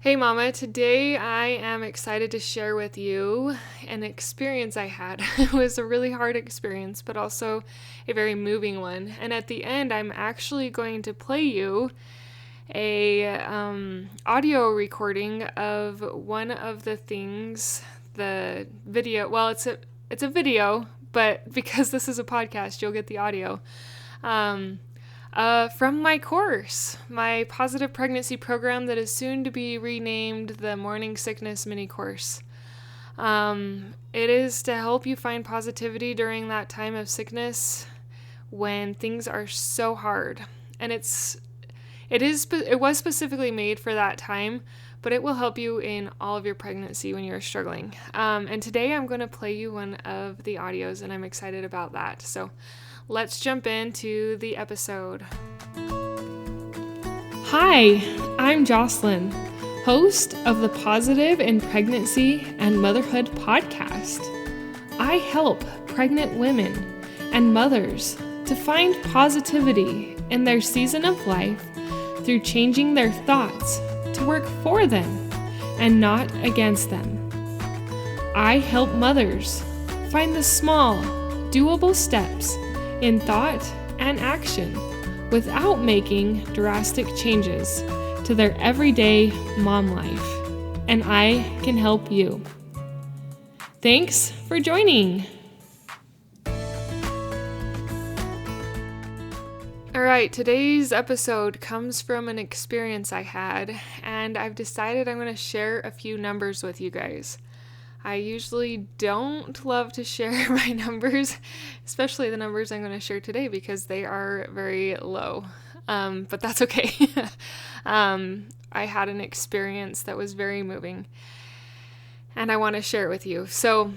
Hey Mama, today I am excited to share with you an experience I had. It was a really hard experience, but also a very moving one. And at the end, I'm actually going to play you a audio recording of one of the things, the video. Well, it's a video, but because this is a podcast, you'll get the audio. Um, from my course, my positive pregnancy program that is soon to be renamed the Morning Sickness Mini Course. It is to help you find positivity during that time of sickness when things are so hard. And it was specifically made for that time, but it will help you in all of your pregnancy when you're struggling. And today I'm going to play you one of the audios, and I'm excited about that. So let's jump into the episode. Hi, I'm Jocelyn, host of the Positive in Pregnancy and Motherhood podcast. I help pregnant women and mothers to find positivity in their season of life through changing their thoughts to work for them and not against them. I help mothers find the small, doable steps in thought and action without making drastic changes to their everyday mom life. And I can help you. Thanks for joining. All right, today's episode comes from an experience I had, and I've decided I'm going to share a few numbers with you guys. I usually don't love to share my numbers, especially the numbers I'm going to share today because they are very low, but that's okay. I had an experience that was very moving, and I want to share it with you. So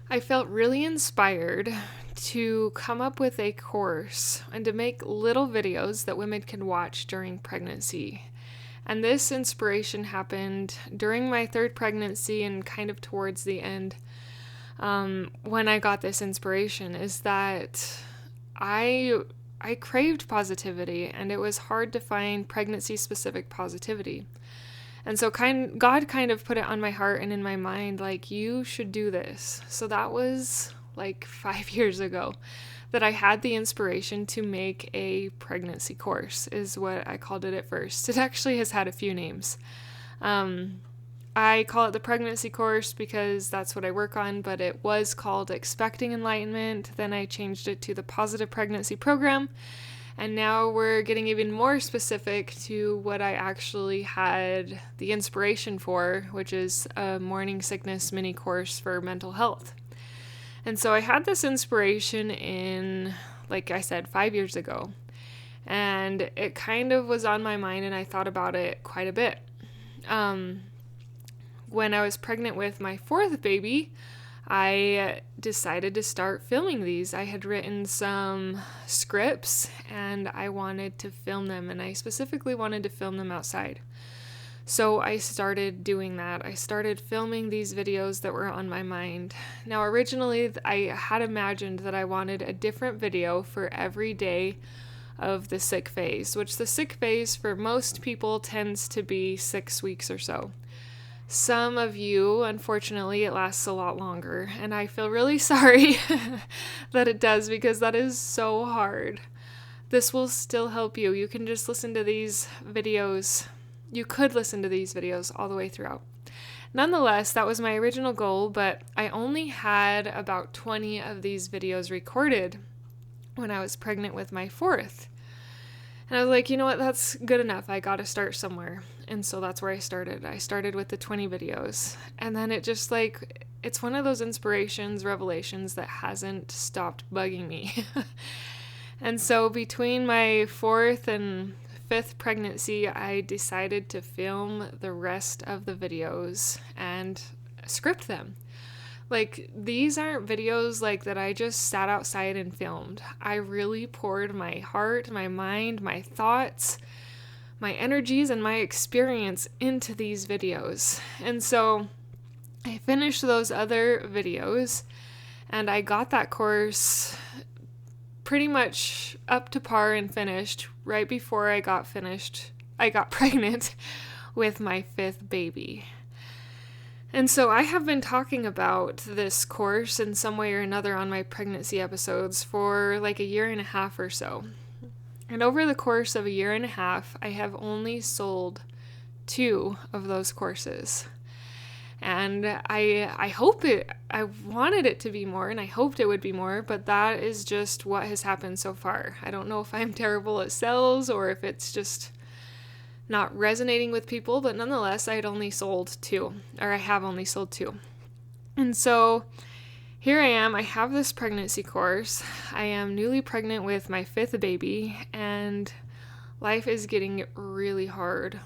I felt really inspired to come up with a course and to make little videos that women can watch during pregnancy. And this inspiration happened during my third pregnancy and kind of towards the end. When I got this inspiration is that I craved positivity, and it was hard to find pregnancy-specific positivity. And so God kind of put it on my heart and in my mind, like, you should do this. So that was like 5 years ago that I had the inspiration to make a pregnancy course, is what I called it at first. It actually has had a few names. I call it the pregnancy course because that's what I work on, but it was called Expecting Enlightenment. Then I changed it to the Positive Pregnancy Program. And now we're getting even more specific to what I actually had the inspiration for, which is a morning sickness mini course for mental health. And so I had this inspiration in, like I said, 5 years ago. And it kind of was on my mind, and I thought about it quite a bit. When I was pregnant with my fourth baby, I decided to start filming these. I had written some scripts, and I wanted to film them, and I specifically wanted to film them outside. So I started doing that. I started filming these videos that were on my mind. Now, originally, I had imagined that I wanted a different video for every day of the sick phase, which the sick phase for most people tends to be 6 weeks or so. Some of you, unfortunately, it lasts a lot longer, and I feel really sorry that it does, because that is so hard. This will still help you. You can just listen to these videos. You could listen to these videos all the way throughout. Nonetheless, that was my original goal, but I only had about 20 of these videos recorded when I was pregnant with my fourth. And I was like, you know what, that's good enough. I got to start somewhere. And so that's where I started. I started with the 20 videos. And then it just it's one of those inspirations, revelations that hasn't stopped bugging me. And so between my fourth and fifth pregnancy, I decided to film the rest of the videos and script them. Like, these aren't videos like that I just sat outside and filmed. I really poured my heart, my mind, my thoughts, my energies, and my experience into these videos. And so I finished those other videos, and I got that course pretty much up to par and finished right before I got pregnant with my 5th baby. And so I have been talking about this course in some way or another on my pregnancy episodes for like a year and a half or so. And over the course of a year and a half, I have only sold 2 of those courses. And I wanted it to be more, and I hoped it would be more, but that is just what has happened so far. I don't know if I'm terrible at sales or if it's just not resonating with people, but nonetheless, I have only sold 2. And so here I am, I have this pregnancy course. I am newly pregnant with my 5th baby, and life is getting really hard.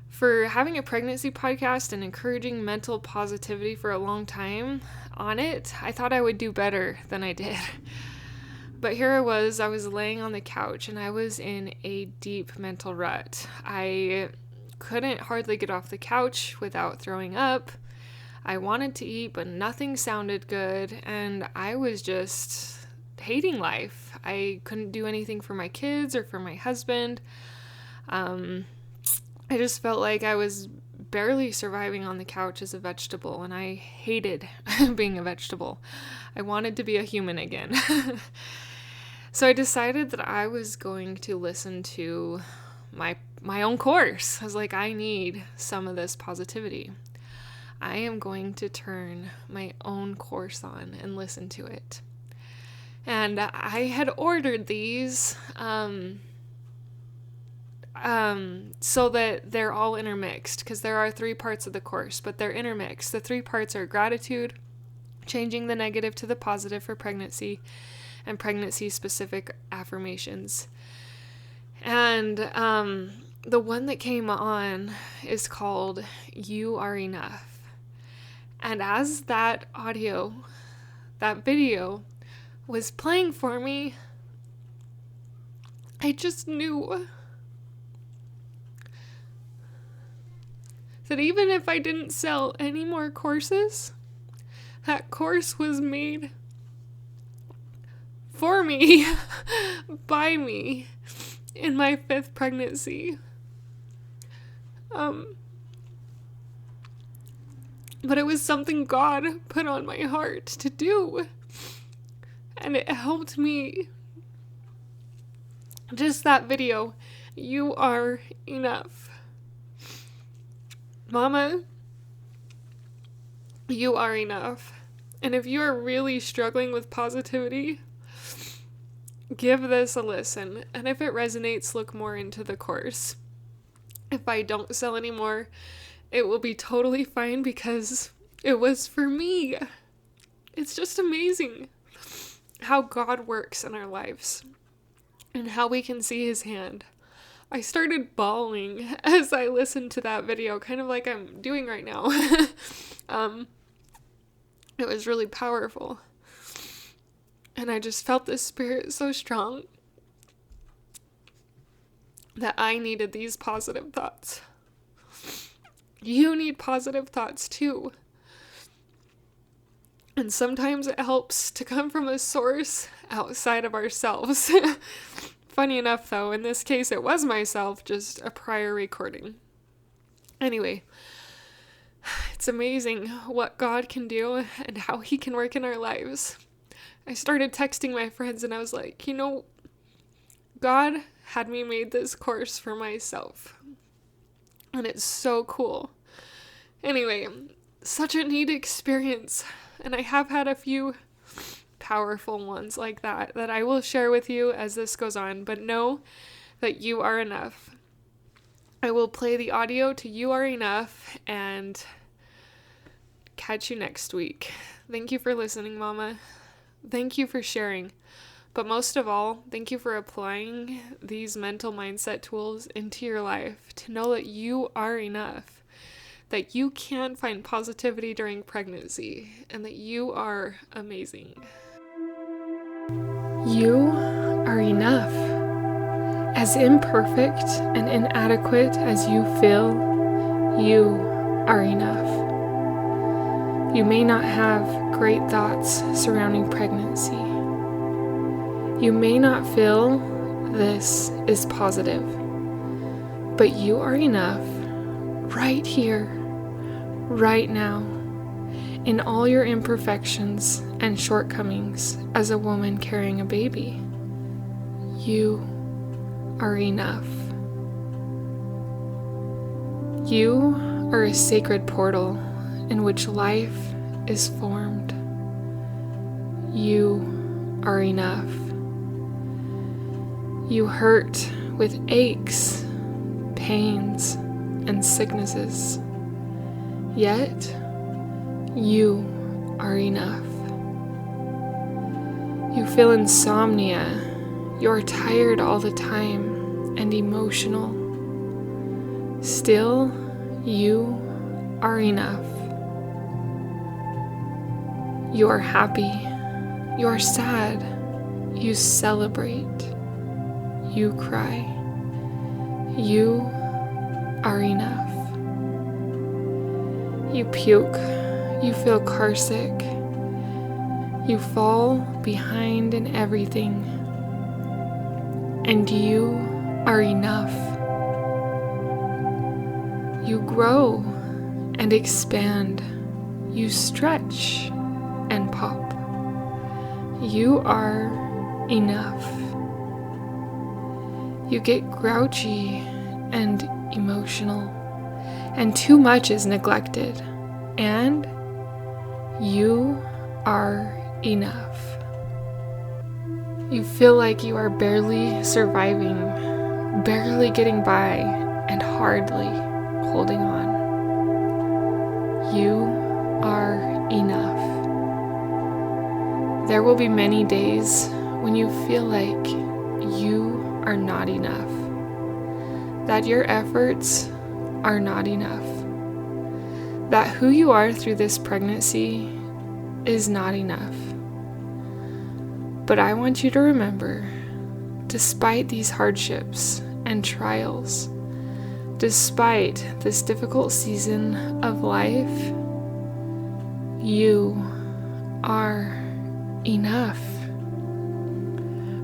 For having a pregnancy podcast and encouraging mental positivity for a long time on it, I thought I would do better than I did. But here I was laying on the couch and I was in a deep mental rut. I couldn't hardly get off the couch without throwing up. I wanted to eat, but nothing sounded good, and I was just hating life. I couldn't do anything for my kids or for my husband. I just felt like I was barely surviving on the couch as a vegetable, and I hated being a vegetable. I wanted to be a human again. So I decided that I was going to listen to my own course. I was like, I need some of this positivity. I am going to turn my own course on and listen to it. And I had ordered these so that they're all intermixed, because there are 3 parts of the course, but they're intermixed. The 3 parts are gratitude, changing the negative to the positive for pregnancy, and pregnancy-specific affirmations. And the one that came on is called You Are Enough. And as that video was playing for me, I just knew that even if I didn't sell any more courses, that course was made for me, by me, in my 5th pregnancy. But it was something God put on my heart to do, and it helped me. Just that video, You Are Enough. Mama, you are enough. And if you are really struggling with positivity, give this a listen. And if it resonates, look more into the course. If I don't sell anymore, it will be totally fine, because it was for me. It's just amazing how God works in our lives and how we can see His hand. I started bawling as I listened to that video, kind of like I'm doing right now. It was really powerful. And I just felt the Spirit so strong that I needed these positive thoughts. You need positive thoughts too. And sometimes it helps to come from a source outside of ourselves. Funny enough, though, in this case, it was myself, just a prior recording. Anyway, it's amazing what God can do and how He can work in our lives. I started texting my friends and I was like, God had me made this course for myself. And it's so cool. Anyway, such a neat experience. And I have had a few powerful ones like that I will share with you as this goes on. But know that you are enough. I will play the audio to You Are Enough and catch you next week. Thank you for listening, Mama. Thank you for sharing. But most of all, thank you for applying these mental mindset tools into your life to know that you are enough, that you can find positivity during pregnancy, and that you are amazing. You are enough. As imperfect and inadequate as you feel, you are enough. You may not have great thoughts surrounding pregnancy. You may not feel this is positive, But you are enough right here, right now, in all your imperfections and shortcomings as a woman carrying a baby. You are enough. You are a sacred portal in which life is formed. You are enough. You hurt with aches, pains, and sicknesses. Yet, you are enough. You feel insomnia. You're tired all the time and emotional. Still, you are enough. You are happy. You are sad. You celebrate. You cry. You are enough. You puke. You feel carsick. You fall behind in everything. And you are enough. You grow and expand. You stretch and pop. You are enough. You get grouchy and emotional, and too much is neglected, and you are enough. You feel like you are barely surviving, barely getting by, and hardly holding on. You are enough. There will be many days when you feel like you are not enough, that your efforts are not enough, that who you are through this pregnancy is not enough. But I want you to remember, despite these hardships and trials, despite this difficult season of life, you are enough.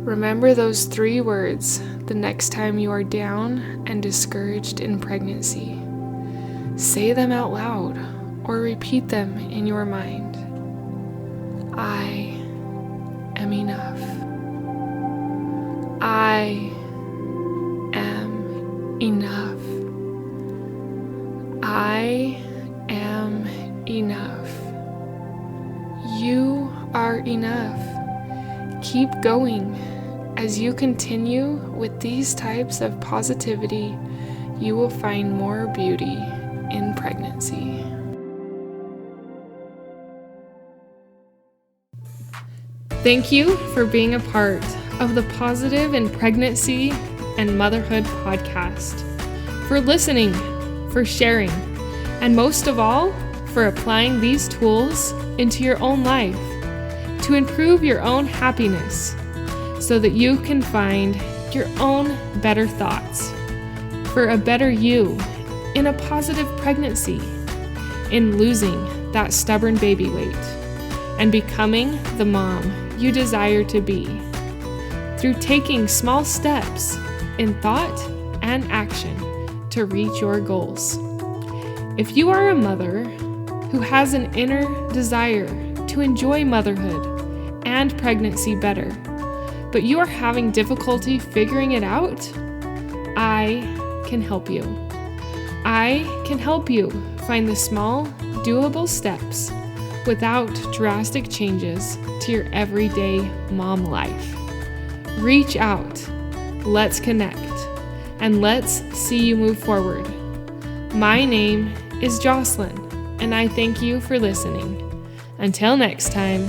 Remember those 3 words the next time you are down and discouraged in pregnancy. Say them out loud or repeat them in your mind. I am enough. I am enough. I am enough. You are enough. Keep going. As you continue with these types of positivity, you will find more beauty in pregnancy. Thank you for being a part of the Positive in Pregnancy and Motherhood podcast, for listening, for sharing, and most of all, for applying these tools into your own life to improve your own happiness so that you can find your own better thoughts for a better you in a positive pregnancy, in losing that stubborn baby weight, and becoming the mom you desire to be through taking small steps in thought and action to reach your goals. If you are a mother who has an inner desire to enjoy motherhood and pregnancy better, but you are having difficulty figuring it out, I can help you. I can help you find the small, doable steps without drastic changes to your everyday mom life. Reach out, let's connect, and let's see you move forward. My name is Jocelyn, and I thank you for listening. Until next time,